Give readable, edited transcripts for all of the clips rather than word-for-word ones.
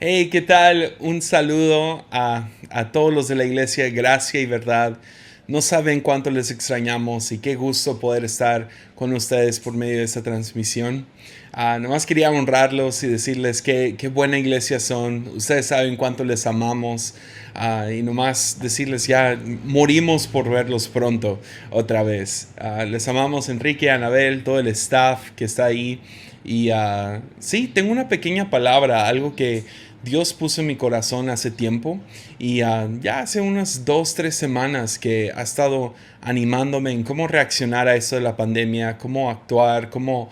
Hey, ¿qué tal? Un saludo a todos los de la iglesia, Gracia y Verdad. No saben cuánto les extrañamos y qué gusto poder estar con ustedes por medio de esta transmisión. Nomás quería honrarlos y decirles qué buena iglesia son. Ustedes saben cuánto les amamos. Y nomás decirles ya morimos por verlos pronto otra vez. Les amamos Enrique, Anabel, todo el staff que está ahí. Y sí, tengo una pequeña palabra, algo que Dios puso en mi corazón hace tiempo y ya hace unas 2, 3 semanas que ha estado animándome en cómo reaccionar a eso de la pandemia, cómo actuar, cómo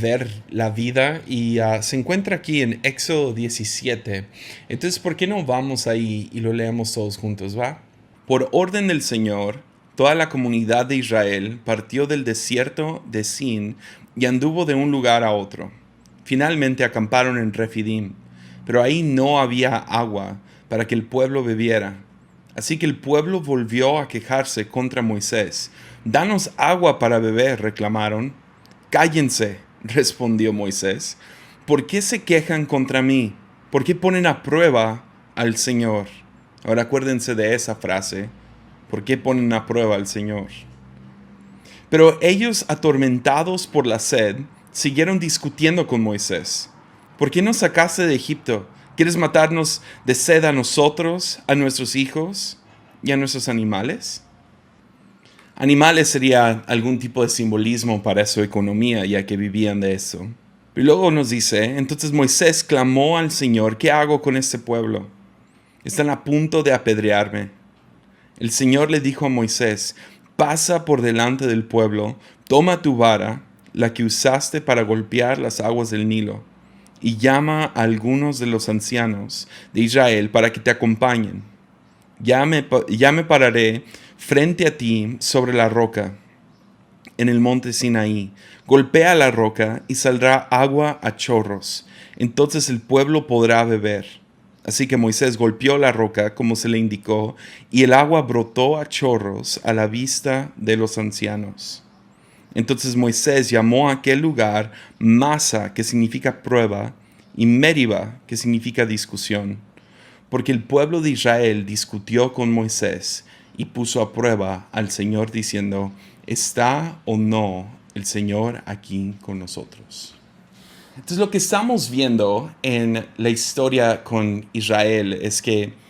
ver la vida y se encuentra aquí en Éxodo 17. Entonces, ¿por qué no vamos ahí y lo leemos todos juntos, va? Por orden del Señor, toda la comunidad de Israel partió del desierto de Sin y anduvo de un lugar a otro. Finalmente acamparon en Refidim, pero ahí no había agua para que el pueblo bebiera. Así que el pueblo volvió a quejarse contra Moisés. Danos agua para beber, reclamaron. Cállense, respondió Moisés. ¿Por qué se quejan contra mí? ¿Por qué ponen a prueba al Señor? Ahora acuérdense de esa frase. ¿Por qué ponen a prueba al Señor? Pero ellos, atormentados por la sed, siguieron discutiendo con Moisés. ¿Por qué nos sacaste de Egipto? ¿Quieres matarnos de sed a nosotros, a nuestros hijos y a nuestros animales? Animales sería algún tipo de simbolismo para su economía, ya que vivían de eso. Y luego nos dice, entonces Moisés clamó al Señor, ¿qué hago con este pueblo? Están a punto de apedrearme. El Señor le dijo a Moisés, pasa por delante del pueblo, toma tu vara, la que usaste para golpear las aguas del Nilo, y llama a algunos de los ancianos de Israel para que te acompañen. Ya me pararé frente a ti sobre la roca, en el monte Sinaí. Golpea la roca y saldrá agua a chorros. Entonces el pueblo podrá beber. Así que Moisés golpeó la roca como se le indicó, y el agua brotó a chorros a la vista de los ancianos. Entonces Moisés llamó a aquel lugar Masa, que significa prueba, y Meriba, que significa discusión, porque el pueblo de Israel discutió con Moisés y puso a prueba al Señor diciendo, ¿está o no el Señor aquí con nosotros? Entonces lo que estamos viendo en la historia con Israel es que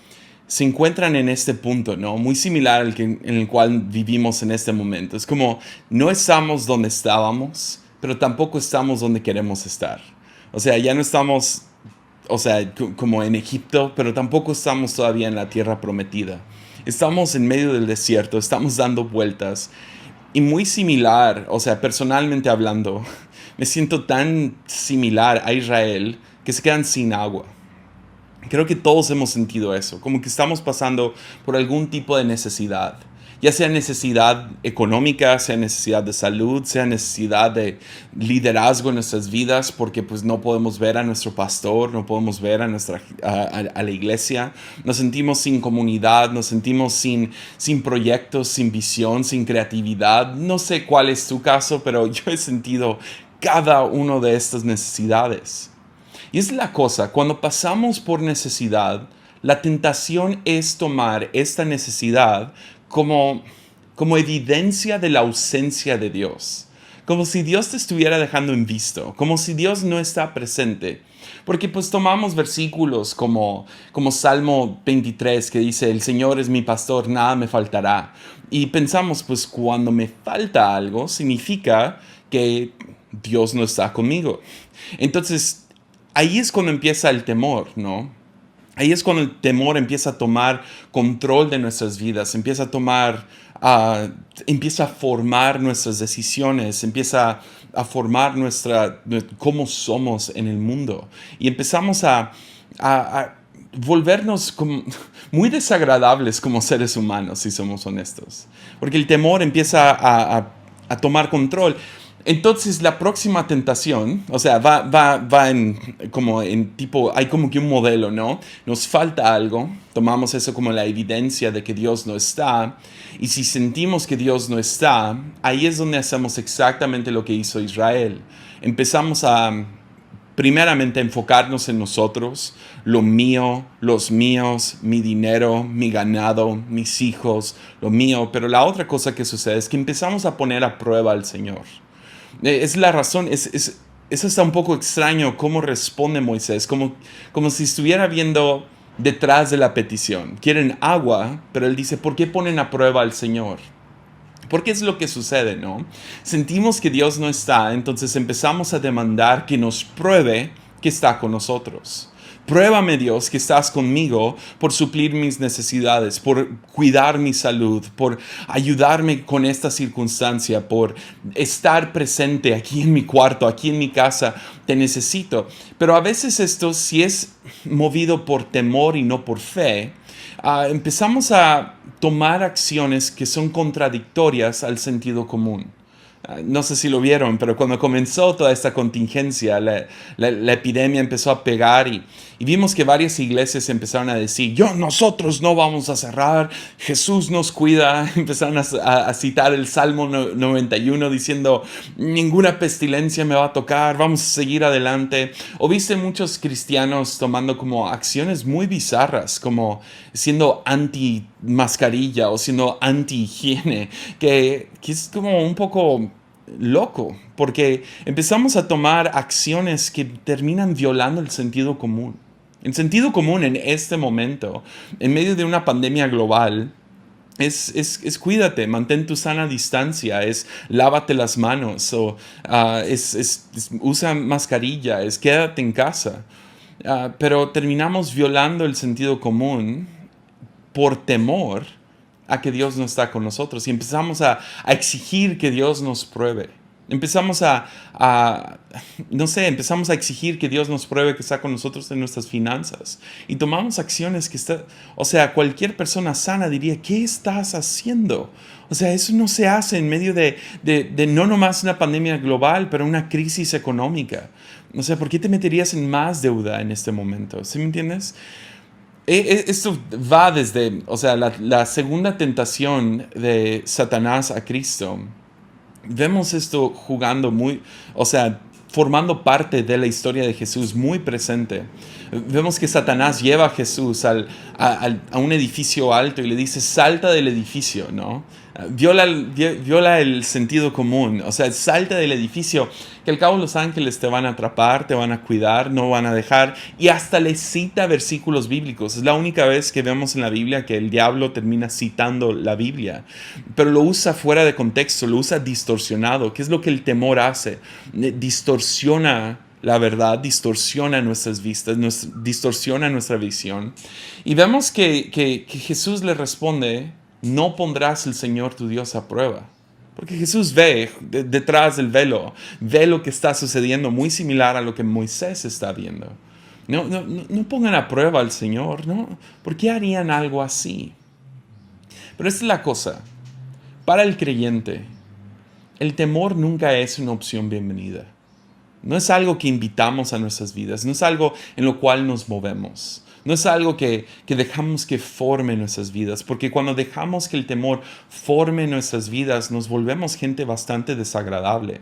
se encuentran en este punto, ¿no? Muy similar en el cual vivimos en este momento. Es como no estamos donde estábamos, pero tampoco estamos donde queremos estar. O sea, ya no estamos, o sea, como en Egipto, pero tampoco estamos todavía en la tierra prometida. Estamos en medio del desierto, estamos dando vueltas. Y muy similar, o sea, personalmente hablando, me siento tan similar a Israel que se quedan sin agua. Creo que todos hemos sentido eso, como que estamos pasando por algún tipo de necesidad, ya sea necesidad económica, sea necesidad de salud, sea necesidad de liderazgo en nuestras vidas, porque pues no podemos ver a nuestro pastor, no podemos ver a la iglesia, nos sentimos sin comunidad, nos sentimos sin proyectos, sin visión, sin creatividad. No sé cuál es tu caso, pero yo he sentido cada una de estas necesidades. Y es la cosa, cuando pasamos por necesidad, la tentación es tomar esta necesidad como evidencia de la ausencia de Dios. Como si Dios te estuviera dejando en visto, como si Dios no está presente. Porque pues tomamos versículos como Salmo 23 que dice, el Señor es mi pastor, nada me faltará. Y pensamos, pues cuando me falta algo, significa que Dios no está conmigo. Entonces, ahí es cuando empieza el temor, ¿no? Ahí es cuando el temor empieza a tomar control de nuestras vidas, empieza a formar nuestras decisiones, empieza a formar cómo somos en el mundo. Y empezamos a volvernos como muy desagradables como seres humanos, si somos honestos. Porque el temor empieza a tomar control. Entonces la próxima tentación, o sea, va como en tipo, hay como que un modelo, ¿no? Nos falta algo, tomamos eso como la evidencia de que Dios no está, y si sentimos que Dios no está, ahí es donde hacemos exactamente lo que hizo Israel. Empezamos primeramente enfocarnos en nosotros, lo mío, los míos, mi dinero, mi ganado, mis hijos, lo mío. Pero la otra cosa que sucede es que empezamos a poner a prueba al Señor. Es la razón, es hasta un poco extraño cómo responde Moisés, como si estuviera viendo detrás de la petición. Quieren agua, pero él dice, ¿por qué ponen a prueba al Señor? Porque es lo que sucede, ¿no? Sentimos que Dios no está, entonces empezamos a demandar que nos pruebe que está con nosotros. Pruébame, Dios, que estás conmigo por suplir mis necesidades, por cuidar mi salud, por ayudarme con esta circunstancia, por estar presente aquí en mi cuarto, aquí en mi casa. Te necesito. Pero a veces esto, si es movido por temor y no por fe, empezamos a tomar acciones que son contradictorias al sentido común. No sé si lo vieron, pero cuando comenzó toda esta contingencia, la epidemia empezó a pegar y vimos que varias iglesias empezaron a decir, nosotros no vamos a cerrar, Jesús nos cuida. Empezaron a citar el Salmo 91 diciendo, ninguna pestilencia me va a tocar, vamos a seguir adelante. O viste muchos cristianos tomando como acciones muy bizarras, como siendo anti mascarilla o siendo anti-higiene, que es como un poco loco, porque empezamos a tomar acciones que terminan violando el sentido común. El sentido común en este momento, en medio de una pandemia global, es cuídate, mantén tu sana distancia, es lávate las manos, o usa mascarilla, es quédate en casa. Pero terminamos violando el sentido común por temor a que Dios no está con nosotros y empezamos a exigir que Dios nos pruebe. Empezamos empezamos a exigir que Dios nos pruebe que está con nosotros en nuestras finanzas. Y tomamos acciones cualquier persona sana diría, ¿qué estás haciendo? O sea, eso no se hace en medio de no nomás una pandemia global, pero una crisis económica. O sea, ¿por qué te meterías en más deuda en este momento? ¿Sí me entiendes? Esto va desde, la segunda tentación de Satanás a Cristo. Vemos esto jugando formando parte de la historia de Jesús muy presente. Vemos que Satanás lleva a Jesús a un edificio alto y le dice, salta del edificio, ¿no? Viola el sentido común, salta del edificio, que al cabo los ángeles te van a atrapar, te van a cuidar, no van a dejar, y hasta le cita versículos bíblicos. Es la única vez que vemos en la Biblia que el diablo termina citando la Biblia, pero lo usa fuera de contexto, lo usa distorsionado. ¿Qué es lo que el temor hace? Distorsiona la verdad, distorsiona nuestras vistas, distorsiona nuestra visión. Y vemos que Jesús le responde, no pondrás el Señor tu Dios a prueba. Porque Jesús ve detrás del velo, ve lo que está sucediendo, muy similar a lo que Moisés está viendo. No pongan a prueba al Señor, ¿no? ¿Por qué harían algo así? Pero esta es la cosa. Para el creyente, el temor nunca es una opción bienvenida. No es algo que invitamos a nuestras vidas, no es algo en lo cual nos movemos. No es algo que dejamos que forme nuestras vidas, porque cuando dejamos que el temor forme nuestras vidas, nos volvemos gente bastante desagradable.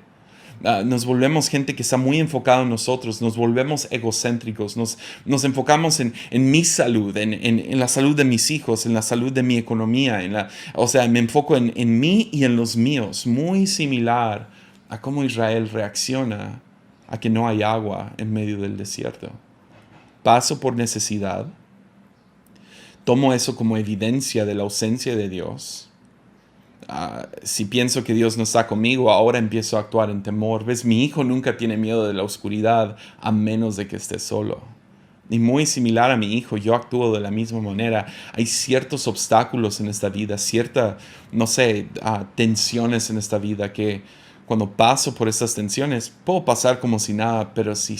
Nos volvemos gente que está muy enfocada en nosotros, nos volvemos egocéntricos, nos enfocamos en mi salud, en la salud de mis hijos, en la salud de mi economía, me enfoco en mí y en los míos, muy similar a cómo Israel reacciona a que no hay agua en medio del desierto. Paso por necesidad, tomo eso como evidencia de la ausencia de Dios. Si pienso que Dios no está conmigo, ahora empiezo a actuar en temor. ¿Ves? Mi hijo nunca tiene miedo de la oscuridad a menos de que esté solo. Y muy similar a mi hijo, yo actúo de la misma manera. Hay ciertos obstáculos en esta vida, tensiones en esta vida que cuando paso por estas tensiones, puedo pasar como si nada, pero si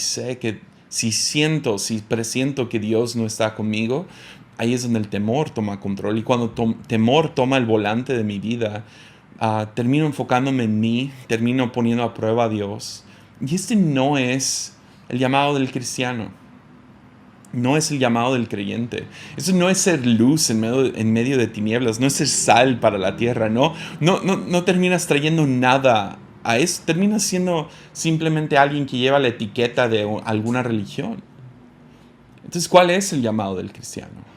presiento que Dios no está conmigo, ahí es donde el temor toma control. Y cuando temor toma el volante de mi vida, termino enfocándome en mí, termino poniendo a prueba a Dios. Y este no es el llamado del cristiano. No es el llamado del creyente. Eso no es ser luz en medio de tinieblas. No es ser sal para la tierra. No terminas trayendo nada a eso, termina siendo simplemente alguien que lleva la etiqueta de alguna religión. Entonces, ¿cuál es el llamado del cristiano?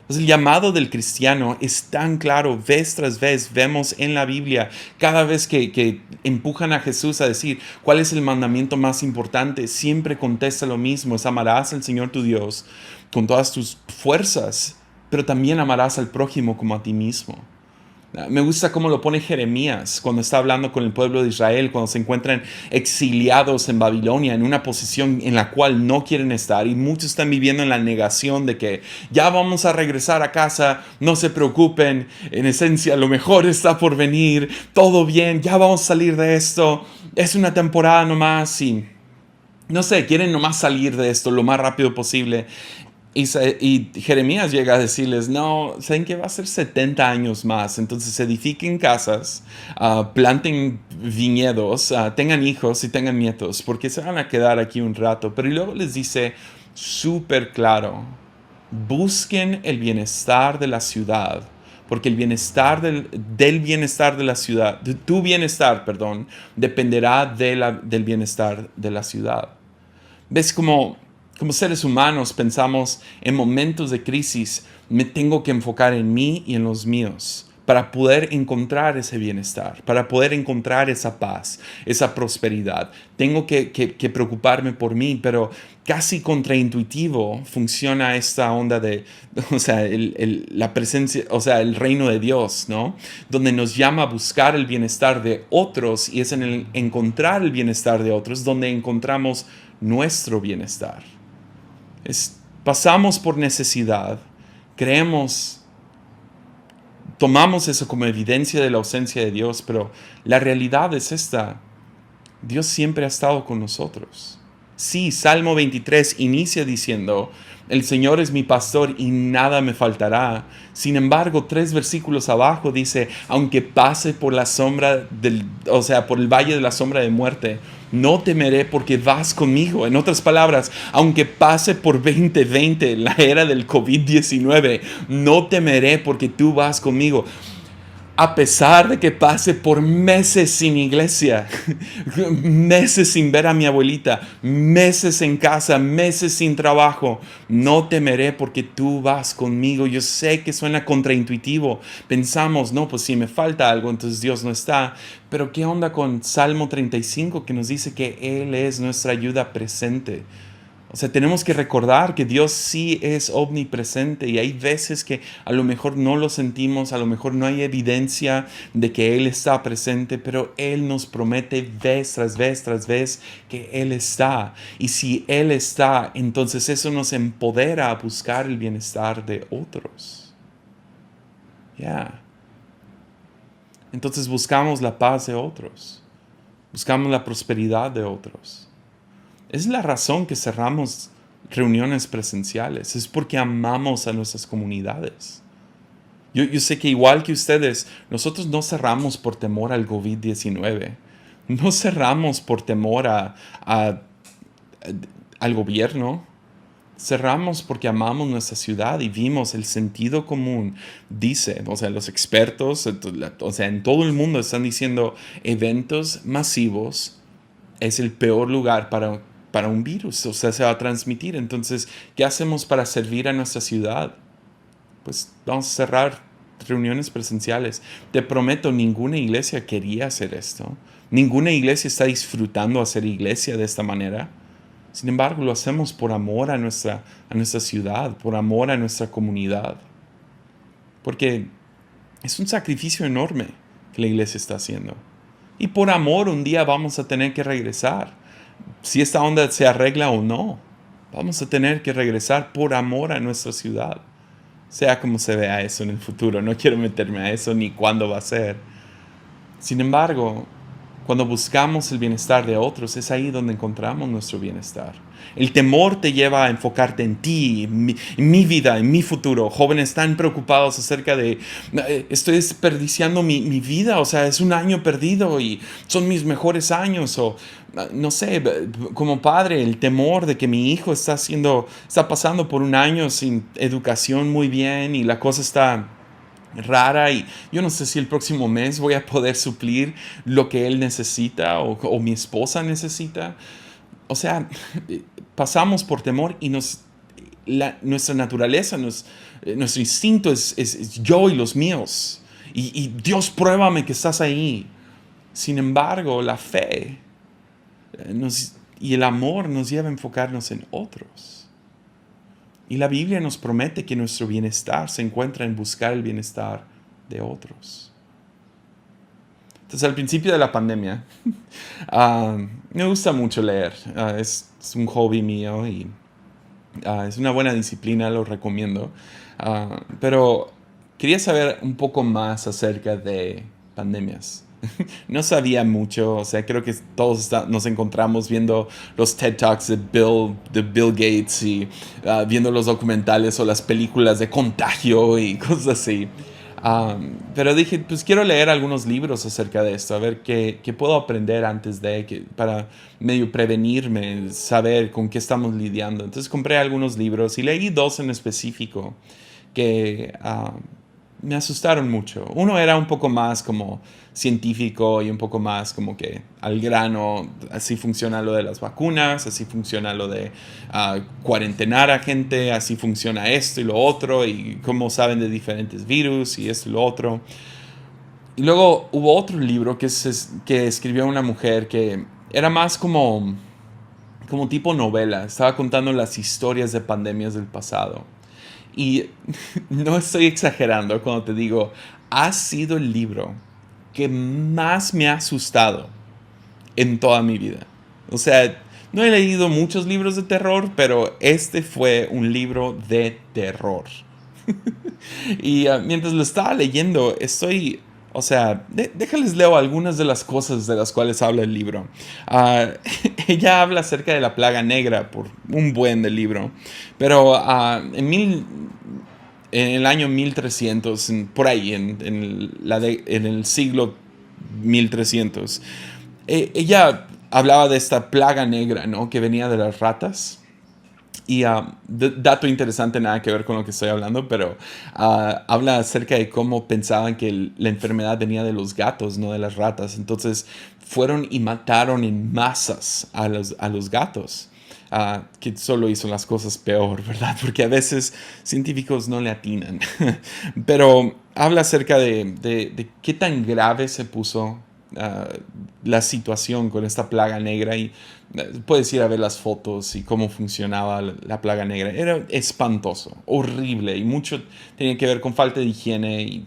Pues el llamado del cristiano es tan claro, vez tras vez, vemos en la Biblia, cada vez que empujan a Jesús a decir cuál es el mandamiento más importante, siempre contesta lo mismo, es amarás al Señor tu Dios con todas tus fuerzas, pero también amarás al prójimo como a ti mismo. Me gusta cómo lo pone Jeremías cuando está hablando con el pueblo de Israel, cuando se encuentran exiliados en Babilonia, en una posición en la cual no quieren estar, y muchos están viviendo en la negación de que ya vamos a regresar a casa, no se preocupen, en esencia lo mejor está por venir, todo bien, ya vamos a salir de esto, es una temporada nomás y no sé, quieren nomás salir de esto lo más rápido posible. Y Jeremías llega a decirles, no, saben que va a ser 70 años más, entonces edifiquen casas, planten viñedos, tengan hijos y tengan nietos, porque se van a quedar aquí un rato. Pero luego les dice súper claro, busquen el bienestar de la ciudad, porque el bienestar del bienestar de la ciudad, de tu bienestar, perdón, dependerá del bienestar de la ciudad. ¿Ves como seres humanos pensamos en momentos de crisis, me tengo que enfocar en mí y en los míos para poder encontrar ese bienestar, para poder encontrar esa paz, esa prosperidad? Tengo que preocuparme por mí, pero casi contraintuitivo funciona esta onda de, o sea, la presencia, o sea, el reino de Dios, ¿no? Donde nos llama a buscar el bienestar de otros, y es en el encontrar el bienestar de otros donde encontramos nuestro bienestar. Pasamos por necesidad, creemos, tomamos eso como evidencia de la ausencia de Dios, pero la realidad es esta: Dios siempre ha estado con nosotros. Sí, Salmo 23 inicia diciendo, el Señor es mi pastor y nada me faltará. Sin embargo, 3 versículos abajo dice, aunque pase por la sombra por el valle de la sombra de muerte, no temeré porque vas conmigo. En otras palabras, aunque pase por 2020, la era del COVID-19, no temeré porque tú vas conmigo. A pesar de que pase por meses sin iglesia, meses sin ver a mi abuelita, meses en casa, meses sin trabajo, no temeré porque tú vas conmigo. Yo sé que suena contraintuitivo. Pensamos, no, pues si me falta algo, entonces Dios no está. Pero ¿qué onda con Salmo 35 que nos dice que Él es nuestra ayuda presente? O sea, tenemos que recordar que Dios sí es omnipresente, y hay veces que a lo mejor no lo sentimos, a lo mejor no hay evidencia de que Él está presente, pero Él nos promete vez tras vez tras vez que Él está. Y si Él está, entonces eso nos empodera a buscar el bienestar de otros. Entonces buscamos la paz de otros, buscamos la prosperidad de otros. Es la razón que cerramos reuniones presenciales. Es porque amamos a nuestras comunidades. Yo sé que igual que ustedes, nosotros no cerramos por temor al COVID-19. No cerramos por temor al gobierno. Cerramos porque amamos nuestra ciudad y vimos el sentido común. Dice, o sea, los expertos, o sea, en todo el mundo están diciendo eventos masivos es el peor lugar para un virus, o sea, se va a transmitir. Entonces, ¿qué hacemos para servir a nuestra ciudad? Pues vamos a cerrar reuniones presenciales. Te prometo, ninguna iglesia quería hacer esto. Ninguna iglesia está disfrutando hacer iglesia de esta manera. Sin embargo, lo hacemos por amor a nuestra ciudad, por amor a nuestra comunidad. Porque es un sacrificio enorme que la iglesia está haciendo. Y por amor un día vamos a tener que regresar. Si esta onda se arregla o no, vamos a tener que regresar por amor a nuestra ciudad. Sea como se vea eso en el futuro. No quiero meterme a eso ni cuándo va a ser. Sin embargo, cuando buscamos el bienestar de otros, es ahí donde encontramos nuestro bienestar. El temor te lleva a enfocarte en ti, en mi vida, en mi futuro. Jóvenes están preocupados acerca de, estoy desperdiciando mi vida, o sea, es un año perdido y son mis mejores años. O, no sé, como padre, el temor de que mi hijo está pasando por un año sin educación muy bien y la cosa está rara y yo no sé si el próximo mes voy a poder suplir lo que él necesita o mi esposa necesita. O sea, pasamos por temor y nuestra naturaleza, nuestro instinto es yo y los míos. Y Dios, pruébame que estás ahí. Sin embargo, la fe y el amor nos lleva a enfocarnos en otros. Y la Biblia nos promete que nuestro bienestar se encuentra en buscar el bienestar de otros. Entonces, al principio de la pandemia, me gusta mucho leer. Es un hobby mío y es una buena disciplina, lo recomiendo. Pero quería saber un poco más acerca de pandemias. No sabía mucho, o sea, creo que todos nos encontramos viendo los TED Talks de Bill Gates y viendo los documentales o las películas de contagio y cosas así. Pero dije, pues quiero leer algunos libros acerca de esto, a ver qué puedo aprender antes para medio prevenirme, saber con qué estamos lidiando. Entonces compré algunos libros y leí dos en específico que me asustaron mucho. Uno era un poco más como científico y un poco más como que al grano, así funciona lo de las vacunas, así funciona lo de cuarentenar a gente, así funciona esto y lo otro, y cómo saben de diferentes virus y esto y lo otro. Y luego hubo otro libro que escribió una mujer que era más como tipo novela, estaba contando las historias de pandemias del pasado. Y no estoy exagerando cuando te digo, ha sido el libro que más me ha asustado en toda mi vida. O sea, no he leído muchos libros de terror, pero este fue un libro de terror. Y mientras lo estaba leyendo, o sea, déjales leo algunas de las cosas de las cuales habla el libro. Ah, ella habla acerca de la plaga negra por un buen del libro, pero en el año 1300, por ahí, en el siglo 1300, ella hablaba de esta plaga negra, ¿no? Que venía de las ratas. Y dato interesante, nada que ver con lo que estoy hablando, pero habla acerca de cómo pensaban que la enfermedad venía de los gatos, no de las ratas. Entonces fueron y mataron en masas a los gatos. Que solo hizo las cosas peor, ¿verdad? Porque a veces científicos no le atinan. Pero habla acerca de qué tan grave se puso la situación con esta plaga negra y puedes ir a ver las fotos y cómo funcionaba la plaga negra. Era espantoso, horrible y mucho tenía que ver con falta de higiene y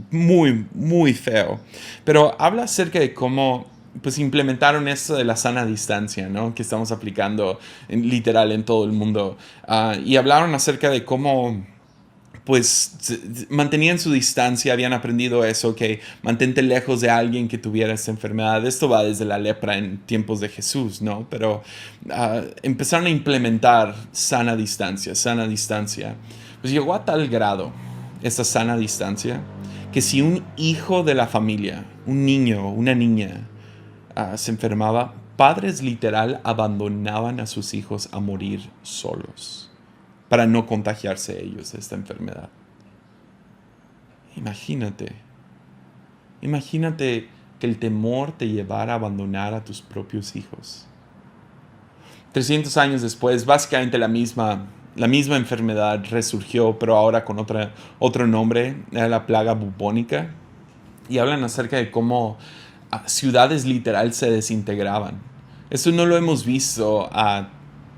muy, muy feo. Pero habla acerca de cómo pues implementaron esto de la sana distancia, ¿no? Que estamos aplicando literal en todo el mundo. Y hablaron acerca de cómo pues mantenían su distancia, habían aprendido eso, que mantente lejos de alguien que tuviera esta enfermedad. Esto va desde la lepra en tiempos de Jesús, ¿no? Pero empezaron a implementar sana distancia, sana distancia. Pues llegó a tal grado esta sana distancia que si un hijo de la familia, un niño, una niña, se enfermaba, padres literal abandonaban a sus hijos a morir solos para no contagiarse ellos de esta enfermedad. Imagínate, imagínate que el temor te llevara a abandonar a tus propios hijos. 300 años después, básicamente la misma enfermedad resurgió, pero ahora con otro nombre, era la plaga bubónica. Y hablan acerca de cómo ciudades literal se desintegraban. Eso no lo hemos visto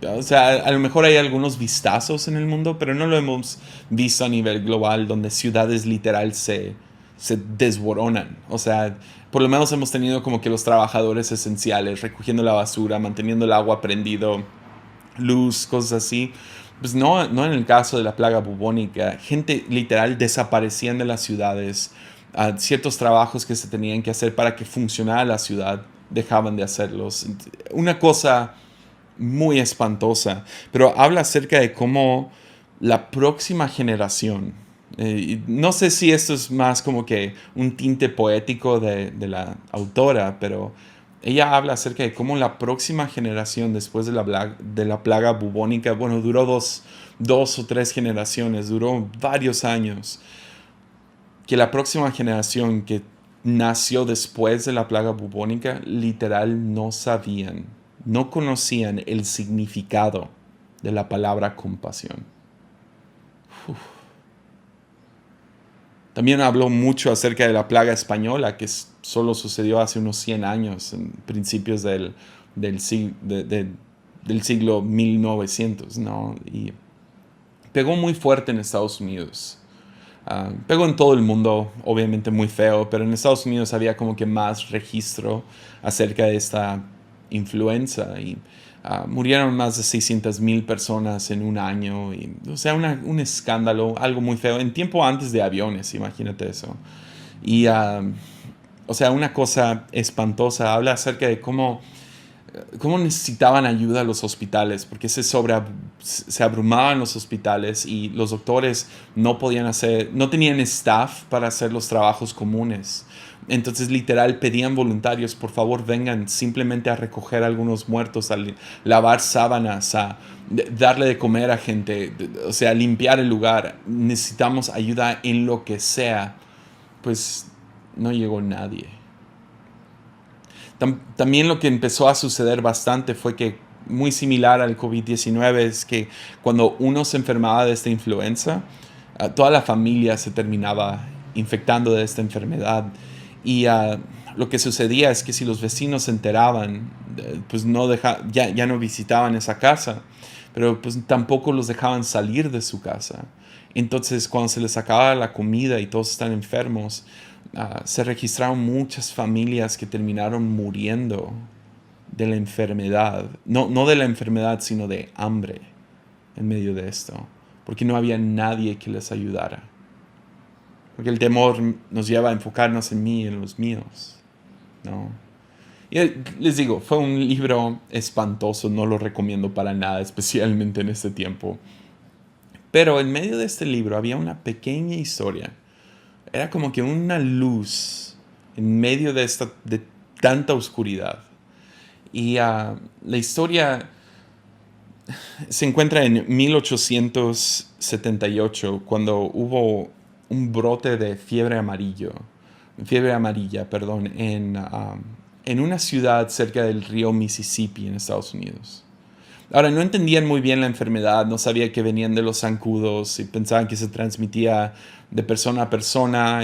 o sea, a lo mejor hay algunos vistazos en el mundo, pero no lo hemos visto a nivel global donde ciudades literal se desboronan. O sea, por lo menos hemos tenido como que los trabajadores esenciales recogiendo la basura, manteniendo el agua prendido, luz, cosas así. Pues no en el caso de la plaga bubónica. Gente literal desaparecían de las ciudades. Ciertos trabajos que se tenían que hacer para que funcionara la ciudad dejaban de hacerlos. Una cosa muy espantosa, pero habla acerca de cómo la próxima generación, no sé si esto es más como que un tinte poético de la autora, pero ella habla acerca de cómo la próxima generación después de la plaga bubónica, bueno, duró dos o tres generaciones, duró varios años, que la próxima generación que nació después de la plaga bubónica, literal no sabían, no conocían el significado de la palabra compasión. También habló mucho acerca de la plaga española, que solo sucedió hace unos 100 años, en principios del siglo 1900, ¿no? Y pegó muy fuerte en Estados Unidos. Pegó en todo el mundo, obviamente muy feo, pero en Estados Unidos había como que más registro acerca de esta influenza y murieron más de 600,000 personas en un año. Y, o sea, un escándalo, algo muy feo, en tiempo antes de aviones, imagínate eso. Y, o sea, una cosa espantosa, habla acerca de cómo necesitaban ayuda los hospitales, porque se abrumaban los hospitales y los doctores no tenían staff para hacer los trabajos comunes. Entonces, literal, pedían voluntarios, por favor, vengan simplemente a recoger algunos muertos, a lavar sábanas, a darle de comer a gente, o sea, limpiar el lugar. Necesitamos ayuda en lo que sea. Pues no llegó nadie. También lo que empezó a suceder bastante fue que, muy similar al COVID-19, es que cuando uno se enfermaba de esta influenza, toda la familia se terminaba infectando de esta enfermedad. Y lo que sucedía es que si los vecinos se enteraban, pues ya no visitaban esa casa, pero pues tampoco los dejaban salir de su casa. Entonces, cuando se les acababa la comida y todos están enfermos, se registraron muchas familias que terminaron muriendo de la enfermedad. No de la enfermedad, sino de hambre en medio de esto. Porque no había nadie que les ayudara. Porque el temor nos lleva a enfocarnos en mí y en los míos, ¿no? Y les digo, fue un libro espantoso, no lo recomiendo para nada, especialmente en este tiempo. Pero en medio de este libro había una pequeña historia. Era como que una luz en medio de tanta oscuridad. Y la historia se encuentra en 1878, cuando hubo un brote de fiebre amarilla, perdón, en una ciudad cerca del río Mississippi en Estados Unidos. Ahora, no entendían muy bien la enfermedad, no sabían que venían de los zancudos y pensaban que se transmitía de persona a persona.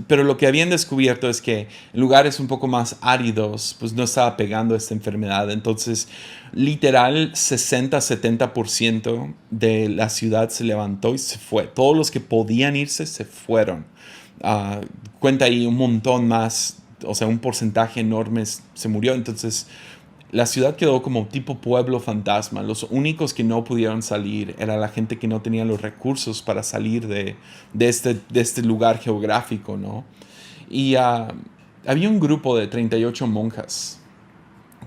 Pero lo que habían descubierto es que en lugares un poco más áridos, pues no estaba pegando esta enfermedad. Entonces, literal, 60-70% de la ciudad se levantó y se fue. Todos los que podían irse se fueron. Cuenta ahí un montón más, o sea, un porcentaje enorme se murió. Entonces, la ciudad quedó como tipo pueblo fantasma. Los únicos que no pudieron salir era la gente que no tenía los recursos para salir de este lugar geográfico, ¿no? Y había un grupo de 38 monjas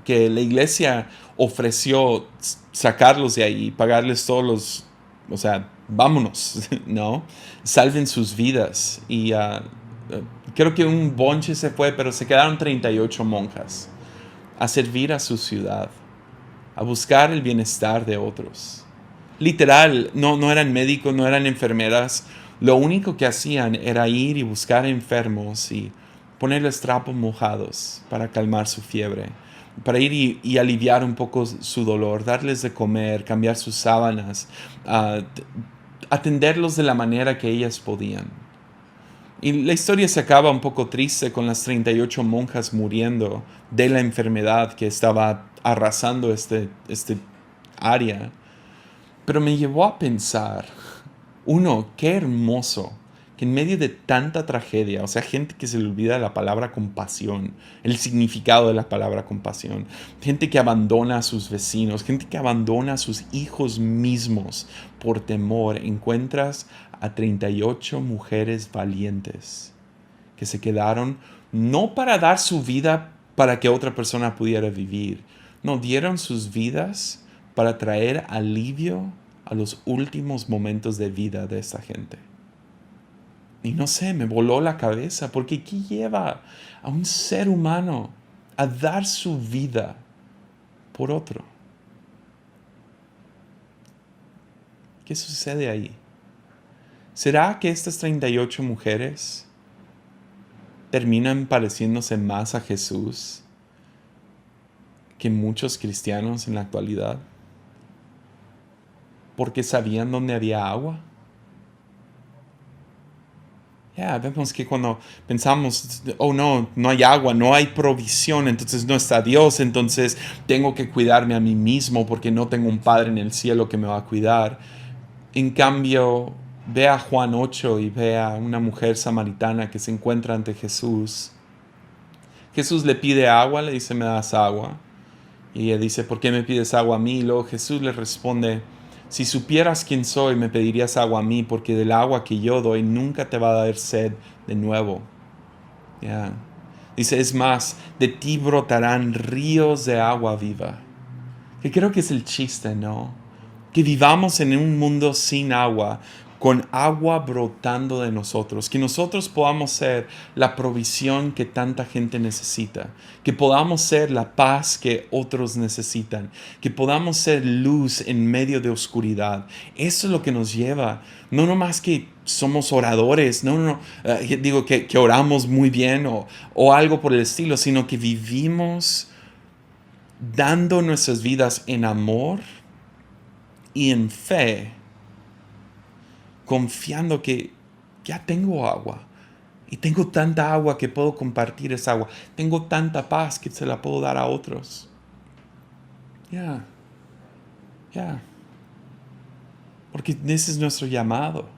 que la iglesia ofreció sacarlos de ahí, pagarles o sea, vámonos, ¿no? Salven sus vidas. Y creo que un bonche se fue, pero se quedaron 38 monjas a servir a su ciudad, a buscar el bienestar de otros. Literal, no eran médicos, no eran enfermeras. Lo único que hacían era ir y buscar enfermos y ponerles trapos mojados para calmar su fiebre, para ir y aliviar un poco su dolor, darles de comer, cambiar sus sábanas, atenderlos de la manera que ellas podían. Y la historia se acaba un poco triste con las 38 monjas muriendo de la enfermedad que estaba arrasando este área. Pero me llevó a pensar, uno, qué hermoso que en medio de tanta tragedia, o sea, gente que se le olvida la palabra compasión, el significado de la palabra compasión, gente que abandona a sus vecinos, gente que abandona a sus hijos mismos por temor, encuentras a 38 mujeres valientes que se quedaron no para dar su vida para que otra persona pudiera vivir, no, dieron sus vidas para traer alivio a los últimos momentos de vida de esta gente. Y no sé, me voló la cabeza, porque ¿qué lleva a un ser humano a dar su vida por otro? ¿Qué sucede ahí? ¿Será que estas 38 mujeres terminan pareciéndose más a Jesús que muchos cristianos en la actualidad? Porque sabían dónde había agua. Vemos que cuando pensamos, oh no, no hay agua, no hay provisión, entonces no está Dios, entonces tengo que cuidarme a mí mismo porque no tengo un Padre en el cielo que me va a cuidar. En cambio, ve a Juan 8 y ve a una mujer samaritana que se encuentra ante Jesús. Jesús le pide agua, le dice, ¿me das agua? Y ella dice, ¿por qué me pides agua a mí? Y luego Jesús le responde, si supieras quién soy, me pedirías agua a mí, porque del agua que yo doy nunca te va a dar sed de nuevo. Dice, es más, de ti brotarán ríos de agua viva. Que creo que es el chiste, ¿no? Que vivamos en un mundo sin agua, con agua brotando de nosotros, que nosotros podamos ser la provisión que tanta gente necesita, que podamos ser la paz que otros necesitan, que podamos ser luz en medio de oscuridad. Eso es lo que nos lleva, no nomás que somos oradores, digo que oramos muy bien o algo por el estilo, sino que vivimos dando nuestras vidas en amor y en fe, confiando que ya tengo agua. Y tengo tanta agua que puedo compartir esa agua. Tengo tanta paz que se la puedo dar a otros. Porque ese es nuestro llamado.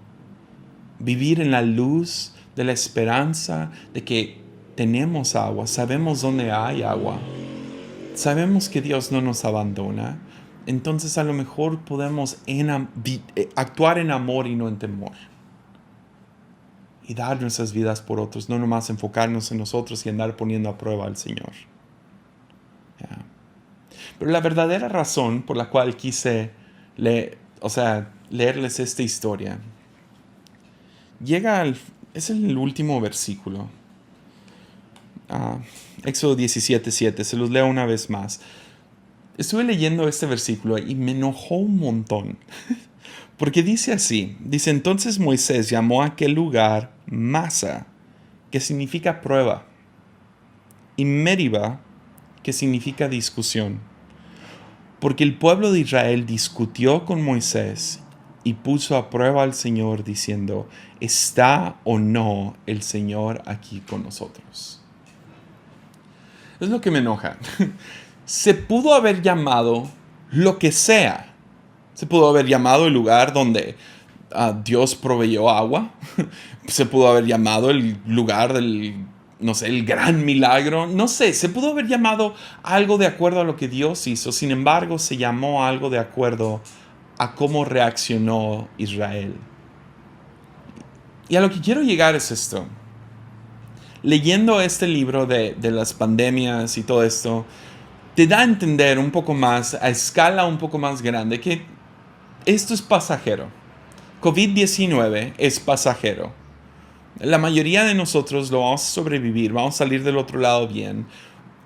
Vivir en la luz de la esperanza de que tenemos agua. Sabemos dónde hay agua. Sabemos que Dios no nos abandona. Entonces a lo mejor podemos actuar en amor y no en temor. Y dar nuestras vidas por otros, no nomás enfocarnos en nosotros y andar poniendo a prueba al Señor. Pero la verdadera razón por la cual quise leerles esta historia, es el último versículo. Éxodo 17:7, se los leo una vez más. Estuve leyendo este versículo y me enojó un montón. Porque dice así, entonces Moisés llamó a aquel lugar Masa, que significa prueba, y Meriba, que significa discusión. Porque el pueblo de Israel discutió con Moisés y puso a prueba al Señor diciendo, ¿está o no el Señor aquí con nosotros? Es lo que me enoja. Se pudo haber llamado lo que sea. Se pudo haber llamado el lugar donde Dios proveyó agua. Se pudo haber llamado el lugar del, el gran milagro. No sé, se pudo haber llamado algo de acuerdo a lo que Dios hizo. Sin embargo, se llamó algo de acuerdo a cómo reaccionó Israel. Y a lo que quiero llegar es esto. Leyendo este libro de las pandemias y todo esto, te da a entender un poco más, a escala un poco más grande, que esto es pasajero. COVID-19 es pasajero. La mayoría de nosotros lo vamos a sobrevivir, vamos a salir del otro lado bien.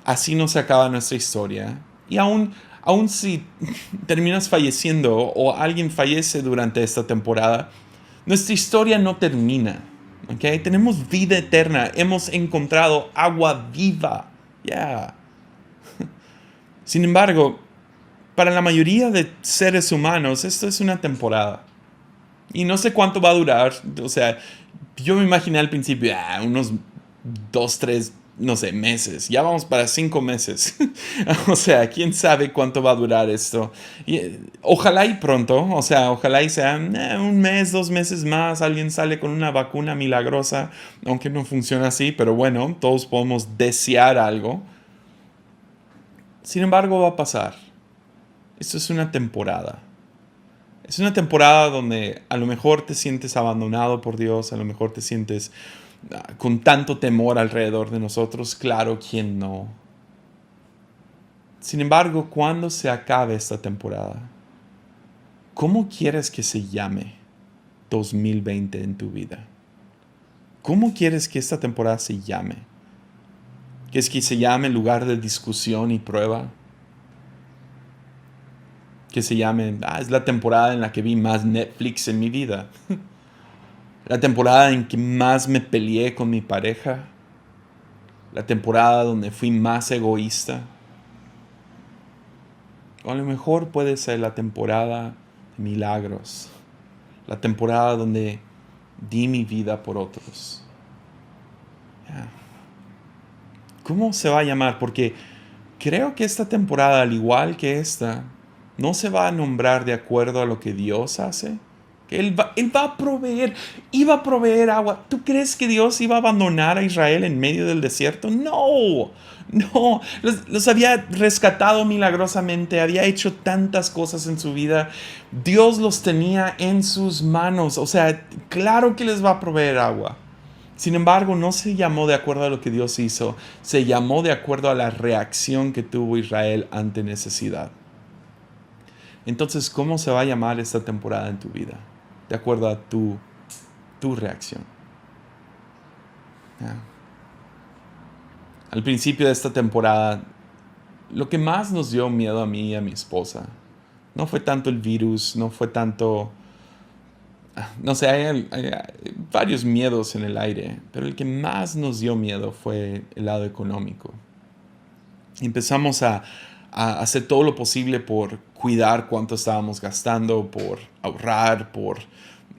Así no se acaba nuestra historia. Y aún si terminas falleciendo o alguien fallece durante esta temporada, nuestra historia no termina. ¿Okay? Tenemos vida eterna. Hemos encontrado agua viva. Sin embargo, para la mayoría de seres humanos, esto es una temporada. Y no sé cuánto va a durar. O sea, yo me imaginé al principio, unos 2, 3, meses. Ya vamos para 5 meses. O sea, quién sabe cuánto va a durar esto. Y, ojalá y pronto, ojalá y sea un mes, 2 meses más. Alguien sale con una vacuna milagrosa. Aunque no funciona así, pero bueno, todos podemos desear algo. Sin embargo, va a pasar. Esto es una temporada. Es una temporada donde a lo mejor te sientes abandonado por Dios, a lo mejor te sientes con tanto temor alrededor de nosotros. Claro, ¿quién no? Sin embargo, cuando se acabe esta temporada, ¿cómo quieres que se llame 2020 en tu vida? ¿Cómo quieres que esta temporada se llame? ¿Quieres que se llame lugar de discusión y prueba? Que se llame, es la temporada en la que vi más Netflix en mi vida. la temporada en que más me peleé con mi pareja, la temporada donde fui más egoísta. O a lo mejor puede ser la temporada de milagros, la temporada donde di mi vida por otros. Yeah. ¿Cómo se va a llamar? Porque creo que esta temporada, al igual que esta, no se va a nombrar de acuerdo a lo que Dios hace. Que Él va a proveer, iba a proveer agua. ¿Tú crees que Dios iba a abandonar a Israel en medio del desierto? No, no. Los había rescatado milagrosamente, había hecho tantas cosas en su vida. Dios los tenía en sus manos. O sea, claro que les va a proveer agua. Sin embargo, no se llamó de acuerdo a lo que Dios hizo, se llamó de acuerdo a la reacción que tuvo Israel ante necesidad. Entonces, ¿cómo se va a llamar esta temporada en tu vida? De acuerdo a tu reacción. Yeah. Al principio de esta temporada, lo que más nos dio miedo a mí y a mi esposa, no fue tanto el virus, no fue tanto... No sé, hay varios miedos en el aire, pero el que más nos dio miedo fue el lado económico. Empezamos a hacer todo lo posible por cuidar cuánto estábamos gastando, por ahorrar,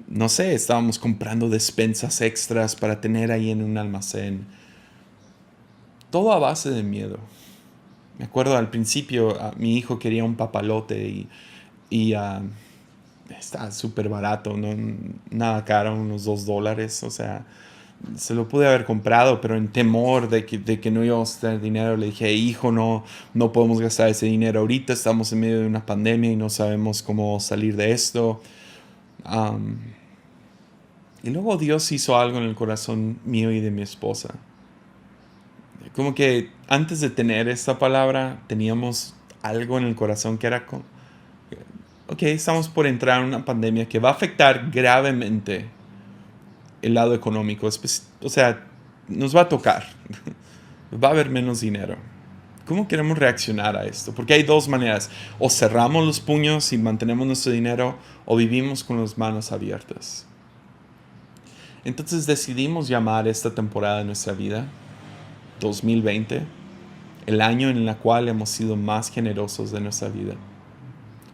no sé, estábamos comprando despensas extras para tener ahí en un almacén. Todo a base de miedo. Me acuerdo al principio, mi hijo quería un papalote y está súper barato, no, nada caro, unos $2. O sea, se lo pude haber comprado, pero en temor de que no íbamos a tener dinero, le dije, hijo, no podemos gastar ese dinero ahorita, estamos en medio de una pandemia y no sabemos cómo salir de esto. Y luego Dios hizo algo en el corazón mío y de mi esposa. Como que antes de tener esta palabra, teníamos algo en el corazón que era ok, estamos por entrar en una pandemia que va a afectar gravemente el lado económico. O sea, nos va a tocar. Va a haber menos dinero. ¿Cómo queremos reaccionar a esto? Porque hay dos maneras. O cerramos los puños y mantenemos nuestro dinero, o vivimos con las manos abiertas. Entonces decidimos llamar esta temporada de nuestra vida 2020, el año en el cual hemos sido más generosos de nuestra vida.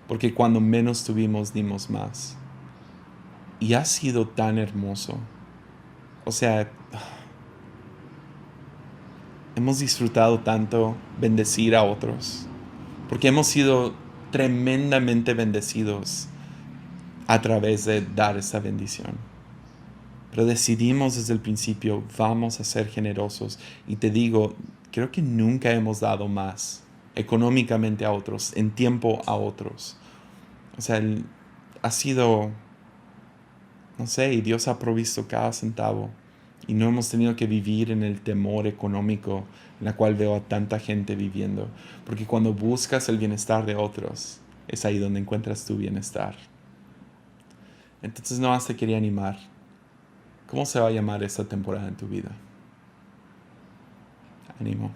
Porque cuando menos tuvimos, dimos más. Y ha sido tan hermoso. O sea, hemos disfrutado tanto bendecir a otros. Porque hemos sido tremendamente bendecidos a través de dar esa bendición. Pero decidimos desde el principio, vamos a ser generosos. Y te digo, creo que nunca hemos dado más económicamente a otros, en tiempo a otros. O sea, ha sido, no sé, y Dios ha provisto cada centavo. Y no hemos tenido que vivir en el temor económico en la cual veo a tanta gente viviendo. Porque cuando buscas el bienestar de otros, es ahí donde encuentras tu bienestar. Entonces, no más te quería animar. ¿Cómo se va a llamar esta temporada en tu vida? Ánimo.